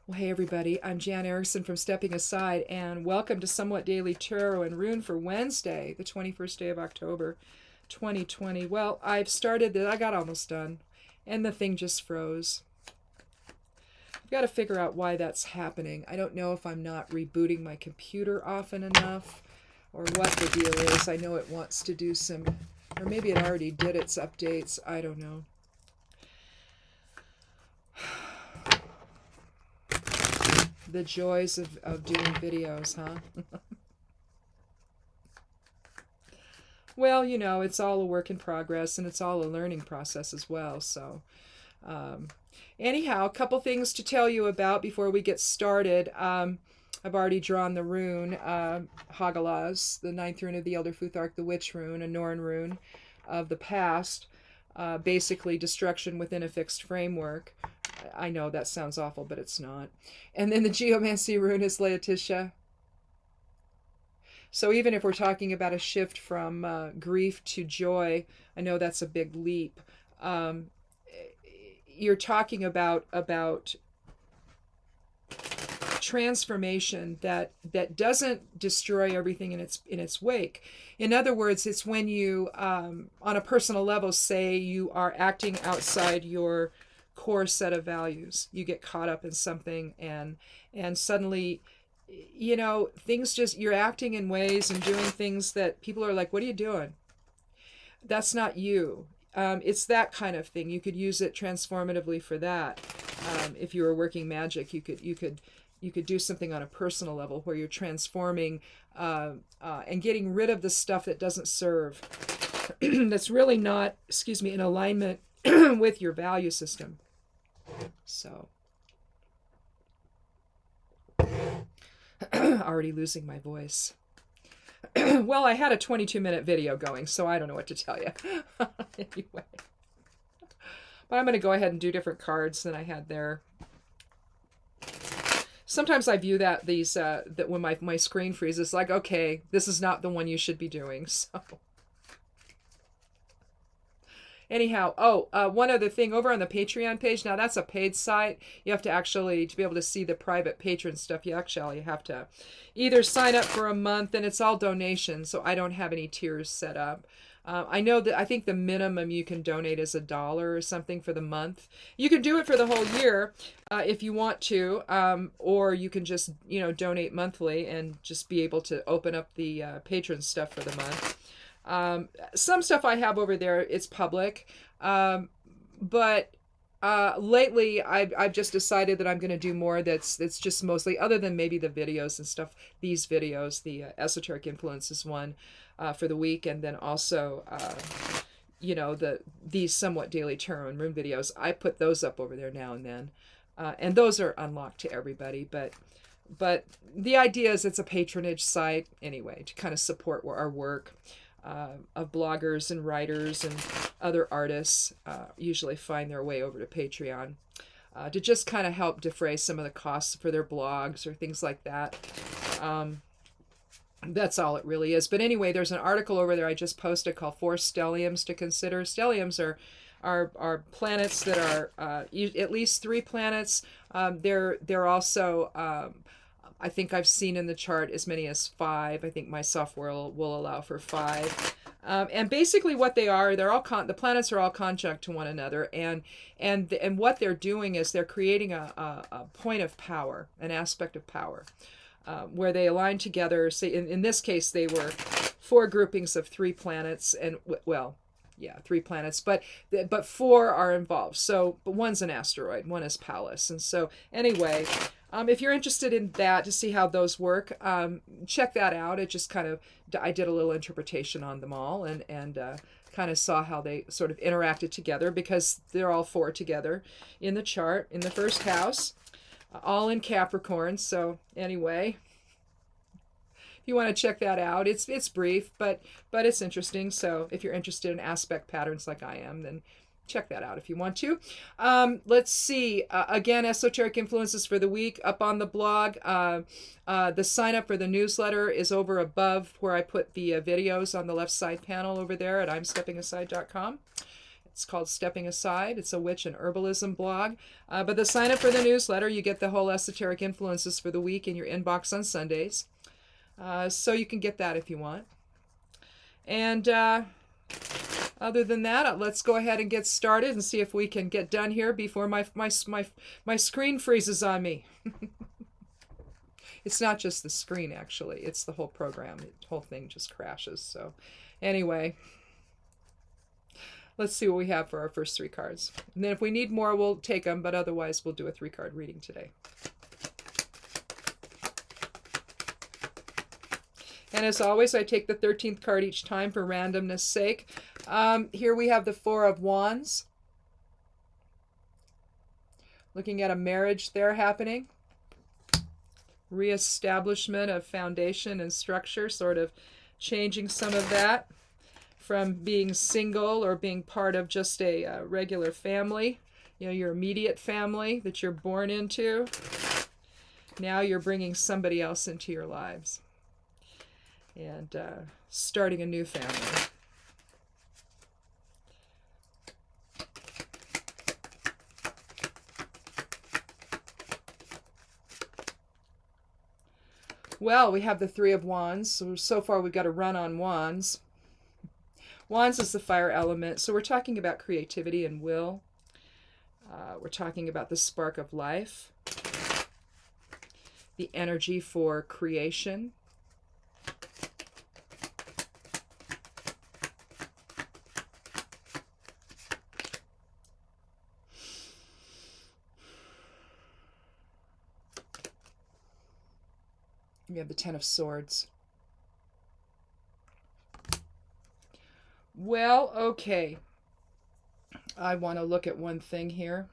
Well, hey everybody, I'm Jan Erickson from Stepping Aside, and welcome to Somewhat Daily Tarot and Rune for Wednesday, the 21st day of October, 2020. Well, I've started it, I got almost done, and the thing just froze. I've got to figure out why that's happening. I don't know if I'm not rebooting my computer often enough, or what the deal is. I know it wants to do some, or maybe it already did its updates, I don't know. The joys of doing videos, huh? Well, you know, it's all a work in progress and it's all a learning process as well. So, anyhow, a couple things to tell you about before we get started. I've already drawn the rune, Hagalaz, the ninth rune of the Elder Futhark, the Witch rune, a Norn rune of the past. Basically, destruction within a fixed framework. I know that sounds awful, but it's not. And then the geomancy rune is Laetitia. So even if we're talking about a shift from grief to joy, I know that's a big leap. You're talking about transformation that doesn't destroy everything in its wake. In other words, it's when you, on a personal level, say you are acting outside your core set of values. You get caught up in something, and suddenly, you know, things just, you're acting in ways and doing things that people are like, what are you doing? That's not you. It's that kind of thing. You could use it transformatively for that. If you were working magic, you could do something on a personal level where you're transforming and getting rid of the stuff that doesn't serve, that's really not, in alignment with your value system. So, already losing my voice. Well, I had a 22-minute video going, so I don't know what to tell you. Anyway. But I'm going to go ahead and do different cards than I had there. Sometimes I view that when my screen freezes, like, okay, this is not the one you should be doing. So, anyhow, one other thing, over on the Patreon page, now that's a paid site. You have to actually, to be able to see the private patron stuff, you actually have to either sign up for a month, and it's all donations, so I don't have any tiers set up. I think the minimum you can donate is $1 or something for the month. You can do it for the whole year if you want to, or you can just, donate monthly and just be able to open up the patron stuff for the month. Some stuff I have over there, it's public, but lately I've just decided that I'm going to do more that's just mostly, other than maybe the videos and stuff, these videos, the esoteric influences one for the week, and then also these somewhat daily tarot and rune videos. I put those up over there now and then, and those are unlocked to everybody, but the idea is it's a patronage site anyway, to kind of support our work. Of bloggers and writers and other artists usually find their way over to Patreon to just kind of help defray some of the costs for their blogs or things like that. That's all it really is. But anyway, there's an article over there I just posted called 4 Stelliums to Consider. Stelliums are planets that are at least 3 planets. They're also I think I've seen in the chart as many as 5. I think my software will allow for 5. And basically what they are, they're all the planets are all conjunct to one another, and what they're doing is they're creating a point of power, an aspect of power, where they align together. Say in this case they were 4 groupings of 3 planets, and 3 planets, but 4 are involved. So, but one's an asteroid, one is Pallas, and so anyway. If you're interested in that, to see how those work, check that out. It just kind of, I did a little interpretation on them all, and kind of saw how they sort of interacted together, because they're all 4 together in the chart, in the first house, all in Capricorn. So anyway, if you want to check that out, it's brief, but it's interesting. So if you're interested in aspect patterns like I am, then check that out if you want to. Let's see. Again, esoteric influences for the week up on the blog. The sign up for the newsletter is over above where I put the videos on the left side panel over there at imsteppingaside.com. It's called Stepping Aside. It's a witch and herbalism blog. But the sign up for the newsletter, you get the whole esoteric influences for the week in your inbox on Sundays. So you can get that if you want. And other than that, let's go ahead and get started and see if we can get done here before my screen freezes on me. It's not just the screen, actually. It's the whole program. The whole thing just crashes. So anyway, let's see what we have for our first 3 cards. And then if we need more, we'll take them, but otherwise we'll do a 3-card reading today. And as always, I take the 13th card each time for randomness sake. Here we have the 4 of Wands. Looking at a marriage there happening. Reestablishment of foundation and structure, sort of changing some of that from being single or being part of just a regular family, your immediate family that you're born into. Now you're bringing somebody else into your lives and starting a new family. Well, we have the 3 of Wands. So far we've got a run on Wands. Wands is the fire element, so we're talking about creativity and will. We're talking about the spark of life, the energy for creation. We have the 10 of Swords. Well, okay. I want to look at one thing here.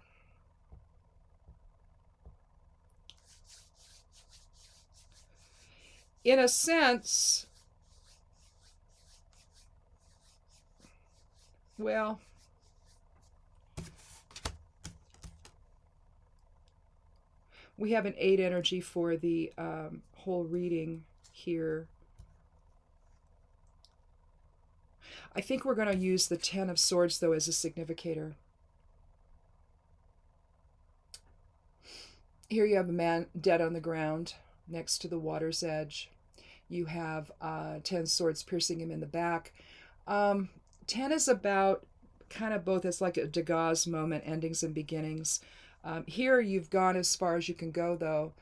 In a sense, well, we have an 8 energy for the whole reading here. I think we're going to use the 10 of Swords, though, as a significator. Here you have a man dead on the ground next to the water's edge. You have 10 swords piercing him in the back. 10 is about kind of both, it's like a Degas moment, endings and beginnings. Here you've gone as far as you can go, though.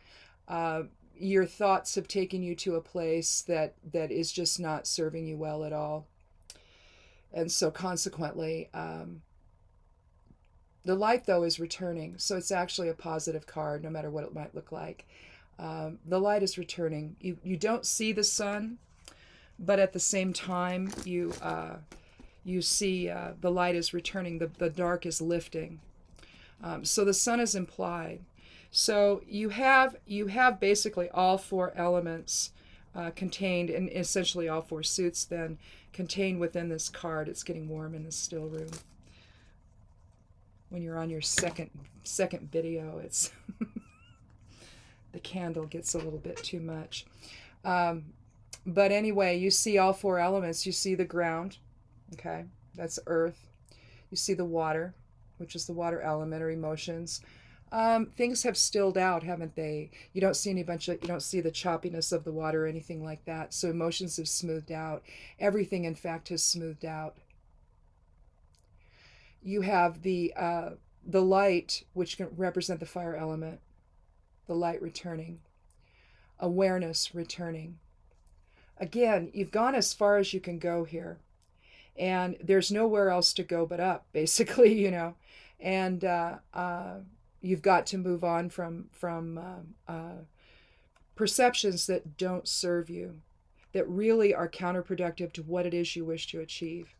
Your thoughts have taken you to a place that is just not serving you well at all. And so consequently, the light, though, is returning. So it's actually a positive card, no matter what it might look like. The light is returning. You don't see the sun, but at the same time, you see the light is returning. The dark is lifting. So the sun is implied. So you have basically all 4 elements contained, and essentially all 4 suits then contained within this card. It's getting warm in the still room. When you're on your second video, it's the candle gets a little bit too much. But anyway, you see all 4 elements. You see the ground, okay, that's earth. You see the water, which is the water element or emotions. Things have stilled out, haven't they? You don't see you don't see the choppiness of the water or anything like that. So emotions have smoothed out. Everything, in fact, has smoothed out. You have the light, which can represent the fire element, the light returning, awareness returning. Again, you've gone as far as you can go here, and there's nowhere else to go but up, basically, and you've got to move on from perceptions that don't serve you, that really are counterproductive to what it is you wish to achieve.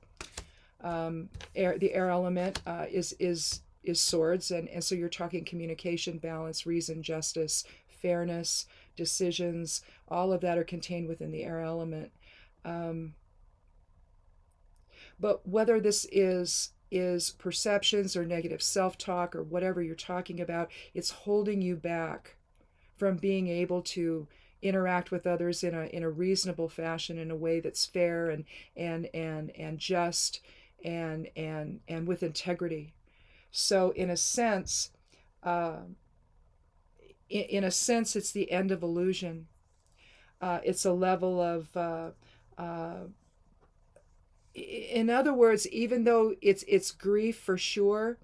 The air element is swords, and so you're talking communication, balance, reason, justice, fairness, decisions. All of that are contained within the air element. But whether this is perceptions or negative self-talk or whatever you're talking about, it's holding you back from being able to interact with others in a reasonable fashion, in a way that's fair and just and with integrity. So in a sense, uh, it's the end of illusion. It's a level of, in other words, even though it's grief for sure,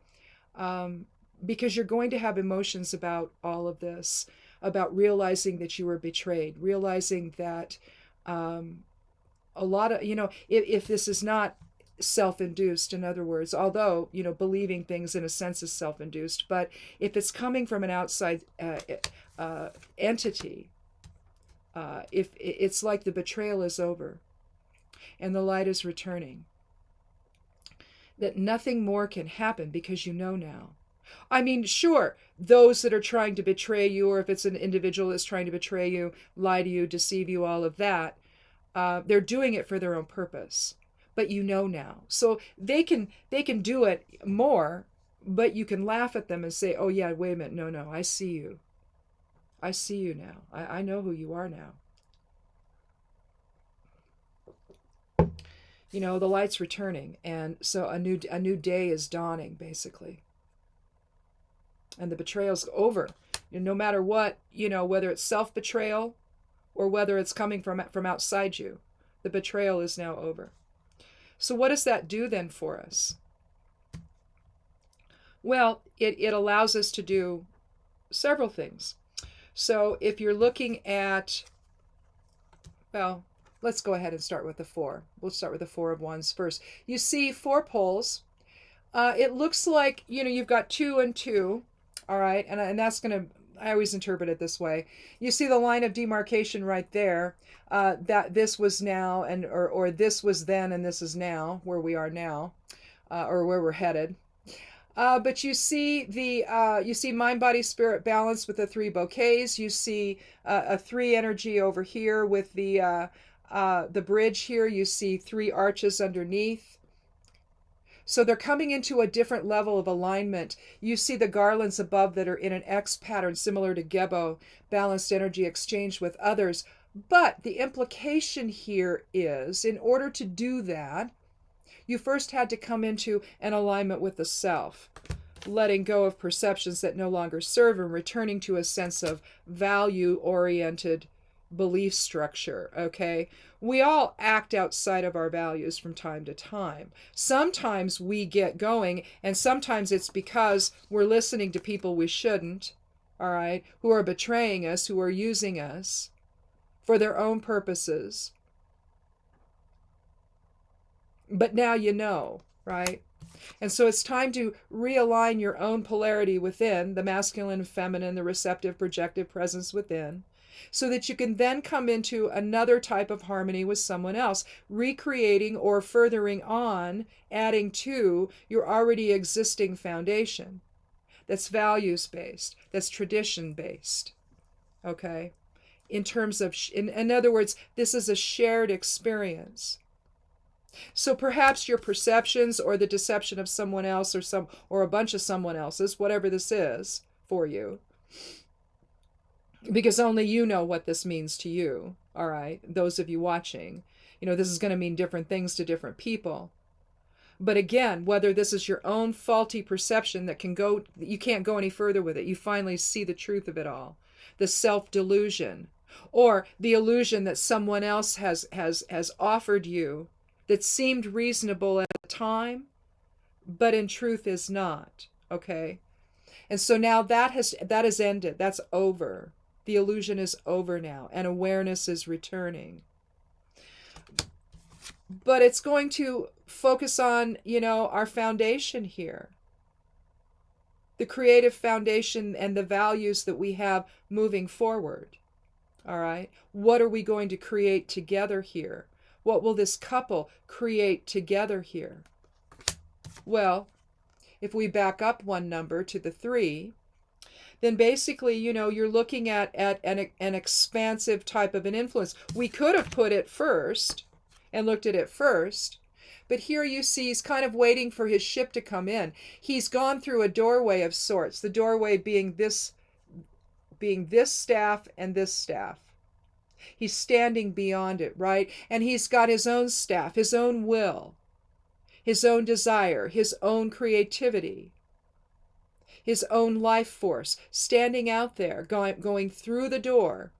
um, because you're going to have emotions about all of this, about realizing that you were betrayed, realizing that a lot of, if this is not self-induced, in other words, although, believing things in a sense is self-induced, but if it's coming from an outside entity, if it's like the betrayal is over and the light is returning, that nothing more can happen because you know now. I mean, sure, those that are trying to betray you, or if it's an individual that's trying to betray you, lie to you, deceive you, all of that, they're doing it for their own purpose. But you know now. So they can do it more, but you can laugh at them and say, oh yeah, wait a minute, no, I see you. I see you now. I know who you are now. The light's returning, and so a new day is dawning, basically. And the betrayal's over. No matter what, whether it's self-betrayal or whether it's coming from outside you, the betrayal is now over. So what does that do then for us? Well, it allows us to do several things. So if you're looking at, well, let's go ahead and start with the 4. We'll start with the 4 of Wands first. You see 4 poles. It looks like, you've got 2 and 2. All right. And that's going to, I always interpret it this way. You see the line of demarcation right there, that this was now, and or this was then and this is now, where we are now, or where we're headed. But you see you see mind, body, spirit balance with the 3 bouquets. You see a 3 energy over here with the bridge here. You see 3 arches underneath. So they're coming into a different level of alignment. You see the garlands above that are in an X pattern similar to Gebo, balanced energy exchange with others. But the implication here is, in order to do that, you first had to come into an alignment with the self, letting go of perceptions that no longer serve and returning to a sense of value-oriented belief structure, okay? We all act outside of our values from time to time. Sometimes we get going, and sometimes it's because we're listening to people we shouldn't, all right, who are betraying us, who are using us for their own purposes. But now you know, right? And so it's time to realign your own polarity within, the masculine and feminine, the receptive, projective presence within, so that you can then come into another type of harmony with someone else, recreating or furthering on, adding to your already existing foundation. That's values-based, that's tradition-based, okay? In terms of, in other words, this is a shared experience. So perhaps your perceptions or the deception of someone else or a bunch of someone else's, whatever this is for you, because only you know what this means to you, all right? Those of you watching, this is going to mean different things to different people. But again, whether this is your own faulty perception that you can't go any further with it, you finally see the truth of it all, the self-delusion, or the illusion that someone else has offered you that seemed reasonable at the time, but in truth is not, okay? And so now that has ended. That's over. The illusion is over now, and awareness is returning. But it's going to focus on, our foundation here. The creative foundation and the values that we have moving forward. All right? What are we going to create together here? What will this couple create together here? Well, if we back up one number to the 3, then basically, you're looking at an expansive type of an influence. We could have put it first and looked at it first, but here you see he's kind of waiting for his ship to come in. He's gone through a doorway of sorts, the doorway being this staff and this staff. He's standing beyond it, right? And he's got his own staff, his own will, his own desire, his own creativity, his own life force, standing out there, going through the door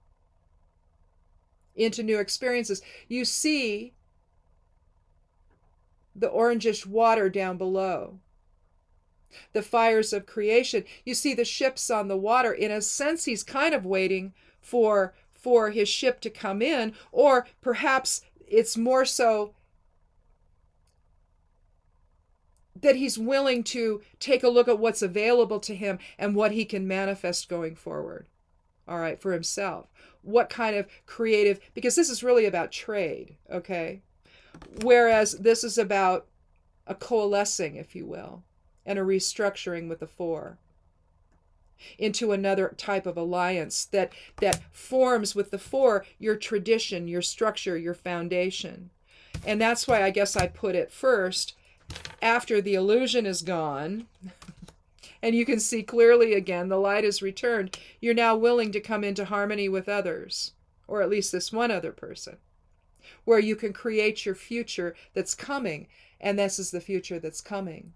into new experiences. You see the orangish water down below, the fires of creation. You see the ships on the water. In a sense, he's kind of waiting for his ship to come in, or perhaps it's more so that he's willing to take a look at what's available to him and what he can manifest going forward, all right, for himself. What kind of creative, because this is really about trade, okay? Whereas this is about a coalescing, if you will, and a restructuring with the four into another type of alliance that forms with the four your tradition, your structure, your foundation. And that's why I guess I put it first, after the illusion is gone, and you can see clearly again, the light is returned, you're now willing to come into harmony with others, or at least this one other person, where you can create your future that's coming, and this is the future that's coming.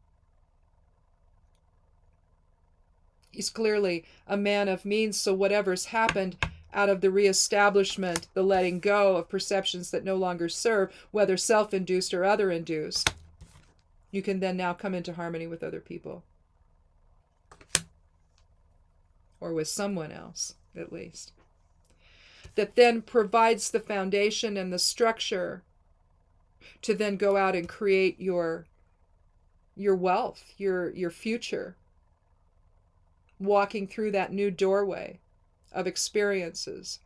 He's clearly a man of means, so whatever's happened out of the reestablishment, the letting go of perceptions that no longer serve, whether self-induced or other-induced, you can then now come into harmony with other people. Or with someone else, at least. That then provides the foundation and the structure to then go out and create your wealth, your future. Walking through that new doorway of experiences.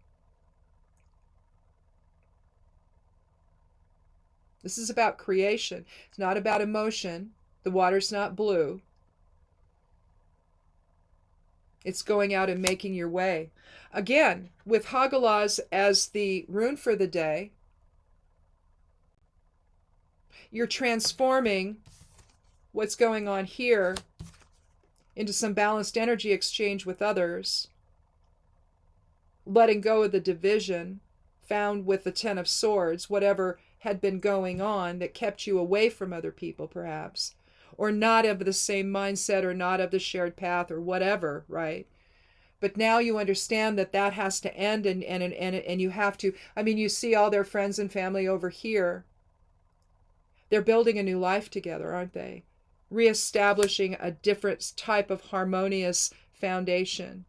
This is about creation. It's not about emotion. The water's not blue. It's going out and making your way. Again, with Hagalaz as the rune for the day, you're transforming what's going on here into some balanced energy exchange with others, letting go of the division found with the Ten of Swords, whatever had been going on that kept you away from other people, perhaps, or not of the same mindset, or not of the shared path, or whatever, right? But now you understand that that has to end, and you have to, I mean, you see all their friends and family over here. They're building a new life together, aren't they? Reestablishing a different type of harmonious foundation.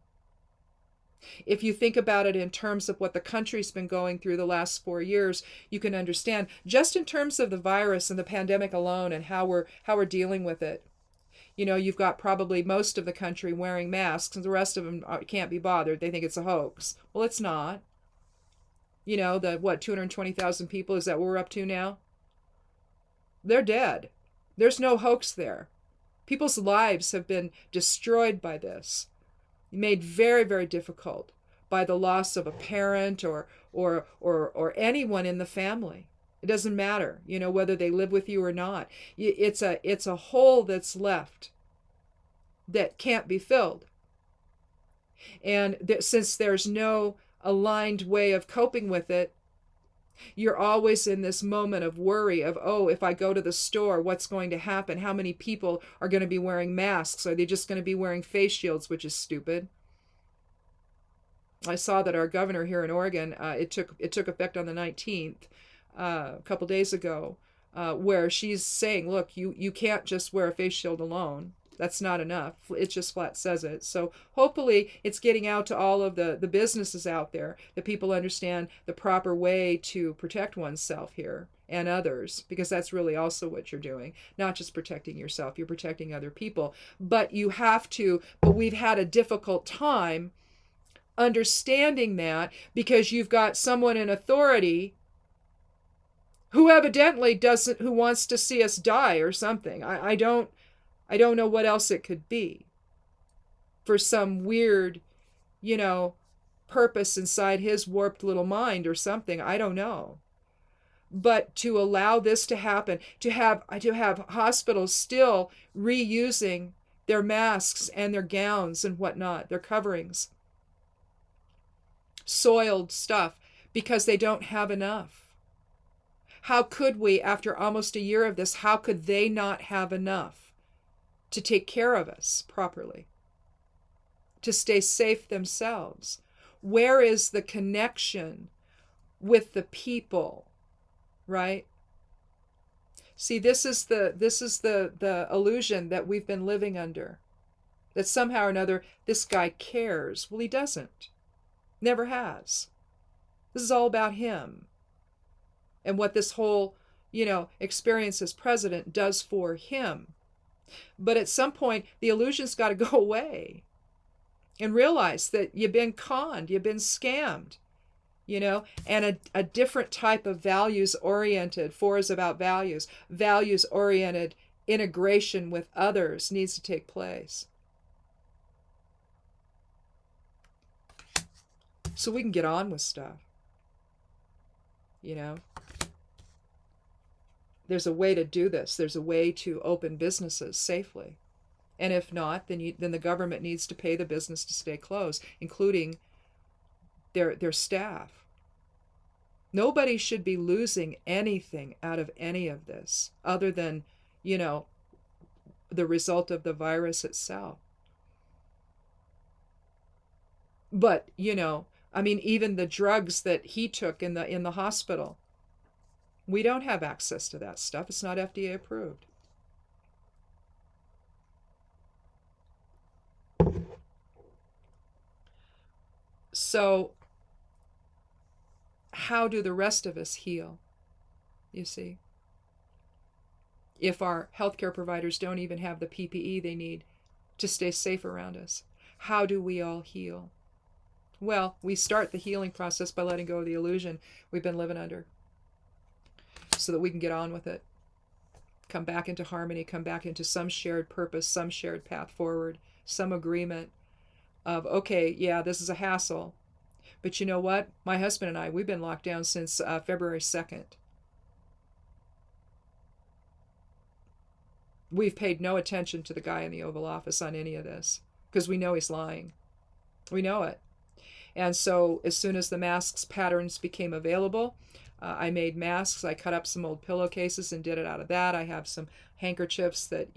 If you think about it in terms of what the country's been going through the last 4 years, you can understand just in terms of the virus and the pandemic alone and how we're dealing with it. You know, you've got probably most of the country wearing masks, and the rest of them can't be bothered. They think it's a hoax. Well, it's not. You know, 220,000 people, is that what we're up to now? They're dead. There's no hoax there. People's lives have been destroyed by this, made very, very difficult by the loss of a parent or anyone in the family. It doesn't matter, you know, whether they live with you or not. It's a hole that's left that can't be filled. And since there's no aligned way of coping with it, you're always in this moment of worry of, oh, if I go to the store, what's going to happen? How many people are going to be wearing masks? Are they just going to be wearing face shields, which is stupid? I saw that our governor here in Oregon, it took effect on the 19th, a couple days ago, where she's saying, look, you can't just wear a face shield alone. That's not enough. It just flat says it. So hopefully it's getting out to all of the businesses out there that people understand the proper way to protect oneself here and others, because that's really also what you're doing. Not just protecting yourself, you're protecting other people. But we've had a difficult time understanding that, because you've got someone in authority who evidently who wants to see us die or something. I don't know what else it could be, for some weird, you know, purpose inside his warped little mind or something. I don't know. But to allow this to happen, to have hospitals still reusing their masks and their gowns and whatnot, their coverings, soiled stuff, because they don't have enough. How could we, after almost a year of this, how could they not have enough to take care of us properly, to stay safe themselves? Where is the connection with the people, right? See, this is the illusion that we've been living under, that somehow or another this guy cares. Well, he doesn't. Never has. This is all about him and what this whole, experience as president does for him. But at some point, the illusion's got to go away and realize that you've been conned, you've been scammed, and a different type of values-oriented, 4 is about values, values-oriented integration with others needs to take place. So we can get on with stuff, There's a way to do this. There's a way to open businesses safely. And if not, then the government needs to pay the business to stay closed, including their staff. Nobody should be losing anything out of any of this other than, the result of the virus itself. But, even the drugs that he took in the hospital, we don't have access to that stuff. It's not FDA approved. So how do the rest of us heal, you see? If our healthcare providers don't even have the PPE they need to stay safe around us, how do we all heal? Well, we start the healing process by letting go of the illusion we've been living under so that we can get on with it. Come back into harmony, come back into some shared purpose, some shared path forward, some agreement of, okay, yeah, this is a hassle. But you know what? My husband and I, we've been locked down since February 2nd. We've paid no attention to the guy in the Oval Office on any of this because we know he's lying. We know it. And so as soon as the masks patterns became available, I made masks. I cut up some old pillowcases and did it out of that. I have some handkerchiefs that,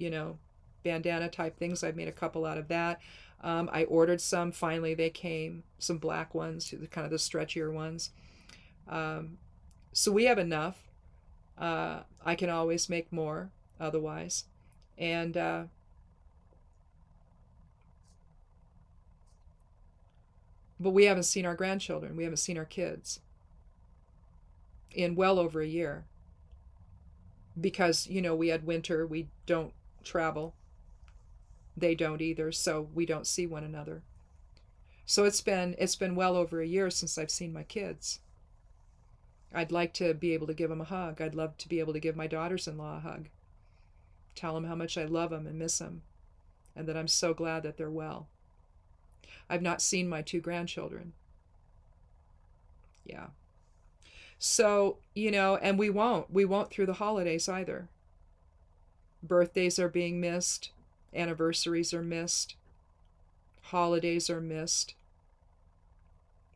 bandana type things. I've made a couple out of that. I ordered some. Finally, they came. Some black ones, kind of the stretchier ones. So we have enough. I can always make more otherwise. And but we haven't seen our grandchildren. We haven't seen our kids in well over a year. Because, we had winter. We don't travel. They don't either, so we don't see one another. So it's been well over a year since I've seen my kids. I'd like to be able to give them a hug. I'd love to be able to give my daughters-in-law a hug. Tell them how much I love them and miss them, and that I'm so glad that they're well. I've not seen my 2 grandchildren. Yeah. So, and we won't through the holidays either. Birthdays are being missed. Anniversaries are missed. Holidays are missed.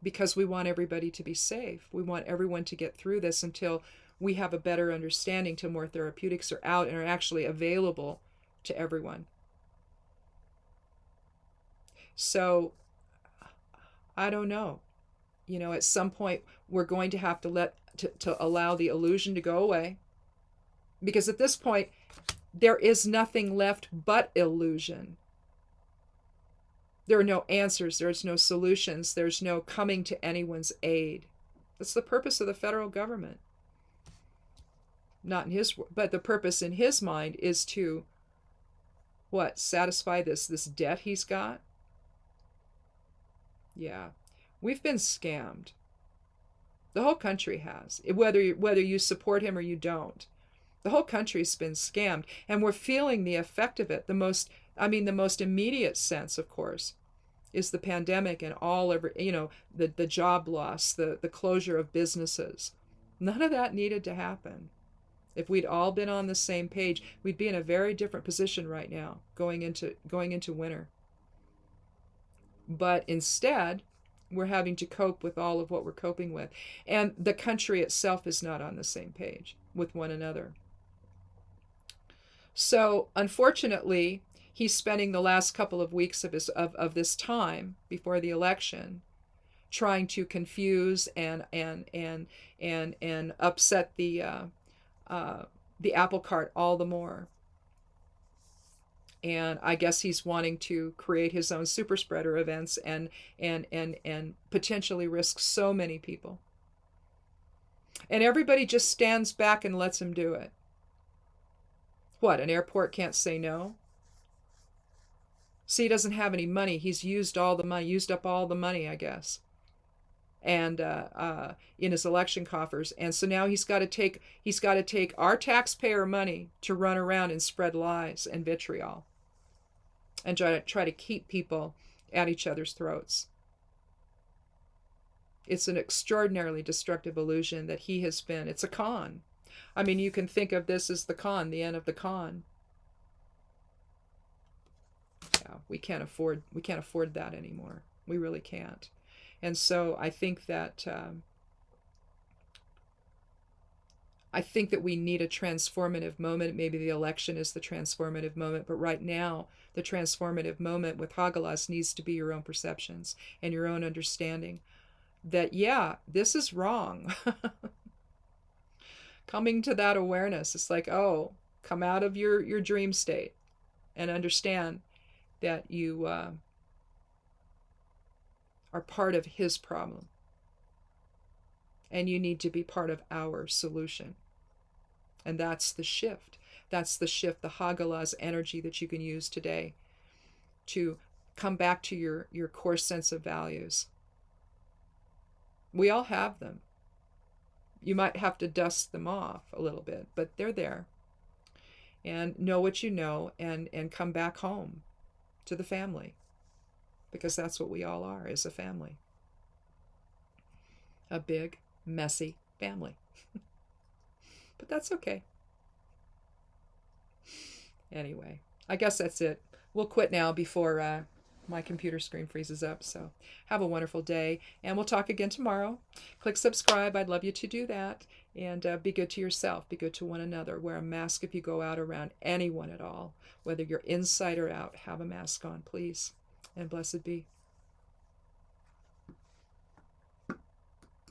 Because we want everybody to be safe. We want everyone to get through this until we have a better understanding, till more therapeutics are out and are actually available to everyone. So, I don't know. At some point, we're going to have to allow the illusion to go away. Because at this point, there is nothing left but illusion. There are no answers. There's no solutions. There's no coming to anyone's aid. That's the purpose of the federal government. Not in his, but the purpose in his mind is to, satisfy this debt he's got? Yeah. We've been scammed. The whole country has. Whether you support him or you don't. The whole country's been scammed, and we're feeling the effect of it. The most immediate sense, of course, is the pandemic and the job loss, the closure of businesses. None of that needed to happen. If we'd all been on the same page, we'd be in a very different position right now, going into winter. But instead, We're having to cope with all of what we're coping with. And the country itself is not on the same page with one another. So, unfortunately, he's spending the last couple of weeks of this time before the election trying to confuse and upset the apple cart all the more. And I guess he's wanting to create his own super spreader events and potentially risk so many people. And everybody just stands back and lets him do it. What, an airport can't say no? See, he doesn't have any money. He's used up all the money, I guess, and in his election coffers. And so now he's got to take our taxpayer money to run around and spread lies and vitriol and try to keep people at each other's throats. It's an extraordinarily destructive illusion that he has been. It's a con. I mean, you can think of this as the con, the end of the con. Yeah, we can't afford that anymore. We really can't. And so I think that we need a transformative moment. Maybe the election is the transformative moment, but right now the transformative moment with Hagalaz needs to be your own perceptions and your own understanding that, yeah, this is wrong. Coming to that awareness, it's like, oh, come out of your dream state and understand that you are part of his problem. And you need to be part of our solution. And that's the shift. That's the shift, the Hagalaz energy that you can use today to come back to your core sense of values. We all have them. You might have to dust them off a little bit, but they're there. And know what you know and come back home to the family. Because that's what we all are, is a family. A big, messy family. But that's okay. Anyway, I guess that's it. We'll quit now before my computer screen freezes up. So have a wonderful day, and we'll talk again tomorrow. Click subscribe. I'd love you to do that. And be good to yourself. Be good to one another. Wear a mask if you go out around anyone at all. Whether you're inside or out, have a mask on, please. And blessed be.